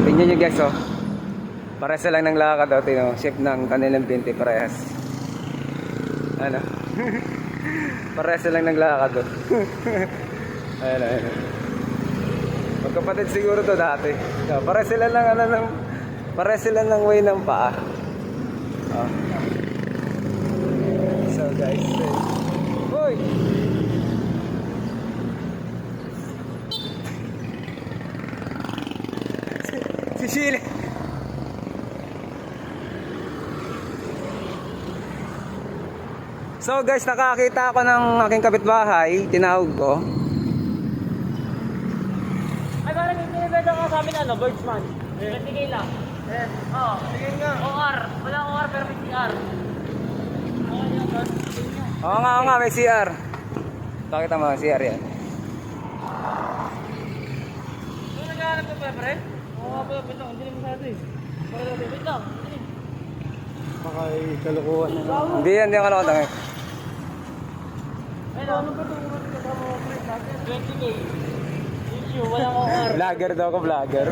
Tingnan nyo guys, oh. Parehas lang ng lakad, oh. Tingnan mo, shape ng kanilang binti, parehas. Ano? Parehas lang ng lakad, oh. Ayan, ayan. Magkapatid siguro to dati. So, parehas sila lang, parehas sila ng way ng paa. Oh. So guys, hoy! Si Chile. So guys, nakakita ako ng aking kapitbahay, tinawag ko. Ay, parang hindi na ka sa amin, birdsman. Tigay lang. Oo. Tigay nga. OR. Wala OR pero may CR. Oo nga, may CR. Pakita mo, CR yan. Ano naghahanap ka pa, pre? Oo nga pala, wait lang. Hindi naman masyado eh. Wait lang. Baka kalukuhan na lang. Hindi yan, hindi ako nakatangay. Ano ba ito? Kasama mo, pre? 20K. Issue, walang OR. Vlogger daw ako, vlogger.